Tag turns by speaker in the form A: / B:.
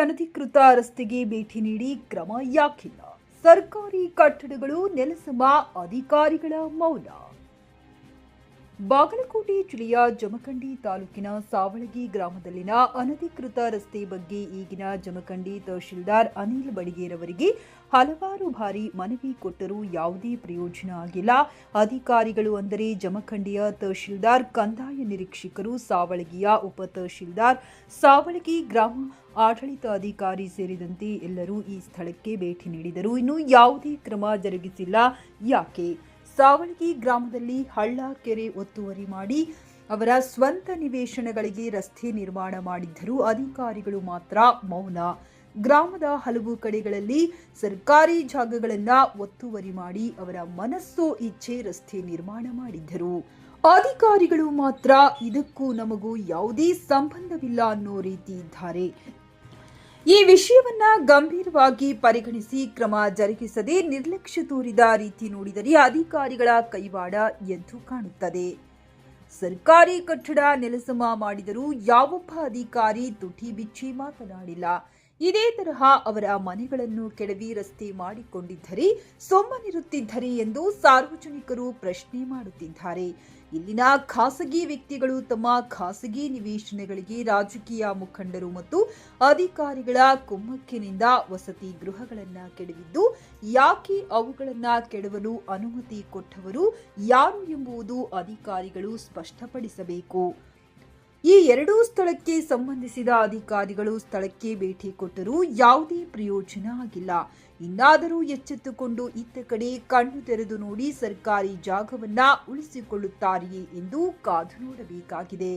A: ಅನಧಿಕೃತ ರಸ್ತೆಗೆ ಭೇಟಿ ನೀಡಿ ಕ್ರಮ ಯಾಕಿಲ್ಲ? ಸರ್ಕಾರಿ ಕಟ್ಟಡಗಳು ನೆಲಸಮ, ಅಧಿಕಾರಿಗಳ ಮೌನ. ಬಾಗಲಕೋಟೆ ಜಿಲ್ಲೆಯ ಜಮಖಂಡಿ ತಾಲೂಕಿನ ಸಾವಳಗಿ ಗ್ರಾಮದಲ್ಲಿನ ಅನಧಿಕೃತ ರಸ್ತೆ ಬಗ್ಗೆ ಈಗಿನ ಜಮಖಂಡಿ ತಹಶೀಲ್ದಾರ್ ಅನಿಲ್ ಬಡಿಗೇರವರಿಗೆ ಹಲವಾರು ಬಾರಿ ಮನವಿ ಕೊಟ್ಟರೂ ಯಾವುದೇ ಪ್ರಯೋಜನ ಆಗಿಲ್ಲ. ಅಧಿಕಾರಿಗಳು ಅಂದರೆ ಜಮಖಂಡಿಯ ತಹಶೀಲ್ದಾರ್, ಕಂದಾಯ ನಿರೀಕ್ಷಕರು, ಸಾವಳಗಿಯ ಉಪ ತಹಶೀಲ್ದಾರ್, ಸಾವಳಗಿ ಗ್ರಾಮ ಆಡಳಿತಾಧಿಕಾರಿ ಸೇರಿದಂತೆ ಎಲ್ಲರೂ ಈ ಸ್ಥಳಕ್ಕೆ ಭೇಟಿ ನೀಡಿದರು. ಇನ್ನು ಯಾವುದೇ ಕ್ರಮ ಜರುಗಿಸಿಲ್ಲ. ಯಾಕೆ? ಸಾವಳಗಿ ಗ್ರಾಮದಲ್ಲಿ ಹಳ್ಳ, ಕೆರೆ ಒತ್ತುವರಿ ಮಾಡಿ ಅವರ ಸ್ವಂತ ನಿವೇಶನಗಳಿಗೆ ರಸ್ತೆ ನಿರ್ಮಾಣ ಮಾಡಿದ್ದರೂ ಅಧಿಕಾರಿಗಳು ಮಾತ್ರ ಮೌನ. ಗ್ರಾಮದ ಹಲವು ಕಡೆಗಳಲ್ಲಿ ಸರ್ಕಾರಿ ಜಾಗಗಳನ್ನು ಒತ್ತುವರಿ ಮಾಡಿ ಅವರ ಮನಸ್ಸೋ ಇಚ್ಛೆ ರಸ್ತೆ ನಿರ್ಮಾಣ ಮಾಡಿದ್ದರು. ಅಧಿಕಾರಿಗಳು ಮಾತ್ರ ಇದಕ್ಕೂ ನಮಗೂ ಯಾವುದೇ ಸಂಬಂಧವಿಲ್ಲ ಅನ್ನೋ ರೀತಿ ಇದ್ದಾರೆ. ಈ ವಿಷಯವನ್ನ ಗಂಭೀರವಾಗಿ ಪರಿಗಣಿಸಿ ಕ್ರಮ ಜರುಗಿಸದೆ ನಿರ್ಲಕ್ಷ್ಯ ತೋರಿದ ರೀತಿ ನೋಡಿದರೆ ಅಧಿಕಾರಿಗಳ ಕೈವಾಡ ಎದ್ದು ಕಾಣುತ್ತದೆ. ಸರ್ಕಾರಿ ಕಟ್ಟಡ ನೆಲಸಮ ಮಾಡಿದರೂ ಯಾವೊಬ್ಬ ಅಧಿಕಾರಿ ತುಟಿ ಬಿಚ್ಚಿ ಮಾತನಾಡಿಲ್ಲ. ಇದೇ ತರಹ ಅವರ ಮನೆಗಳನ್ನು ಕೆಡವಿ ರಸ್ತೆ ಮಾಡಿಕೊಂಡಿದ್ದರೆ ಸುಮ್ಮನಿರುತ್ತಿದ್ದರೆ ಎಂದು ಸಾರ್ವಜನಿಕರು ಪ್ರಶ್ನೆ ಮಾಡುತ್ತಿದ್ದಾರೆ. ಇಲ್ಲಿನ ಖಾಸಗಿ ವ್ಯಕ್ತಿಗಳು ತಮ್ಮ ಖಾಸಗಿ ನಿವೇಶನಗಳಿಗೆ ರಾಜಕೀಯ ಮುಖಂಡರು ಮತ್ತು ಅಧಿಕಾರಿಗಳ ಕುಮ್ಮಕ್ಕಿನಿಂದ ವಸತಿ ಗೃಹಗಳನ್ನು ಕೆಡವಿದ್ದು, ಯಾಕೆ ಅವುಗಳನ್ನು ಕೆಡವಲು ಅನುಮತಿ ಕೊಟ್ಟವರು ಯಾರು ಎಂಬುದು ಅಧಿಕಾರಿಗಳು ಸ್ಪಷ್ಟಪಡಿಸಬೇಕು. ಈ ಎರಡೂ ಸ್ಥಳಕ್ಕೆ ಸಂಬಂಧಿಸಿದ ಅಧಿಕಾರಿಗಳು ಸ್ಥಳಕ್ಕೆ ಭೇಟಿ ಕೊಟ್ಟರೂ ಯಾವುದೇ ಪ್ರಯೋಜನ ಆಗಿಲ್ಲ. ಇನ್ನಾದರೂ ಎಚ್ಚೆತ್ತುಕೊಂಡು ಇತ್ತ ಕಡೆ ಕಣ್ಣು ತೆರೆದು ನೋಡಿ ಸರ್ಕಾರಿ ಜಾಗವನ್ನ ಉಳಿಸಿಕೊಳ್ಳುತ್ತಾರೆಯೇ ಎಂದು ಕಾದು ನೋಡಬೇಕಾಗಿದೆ.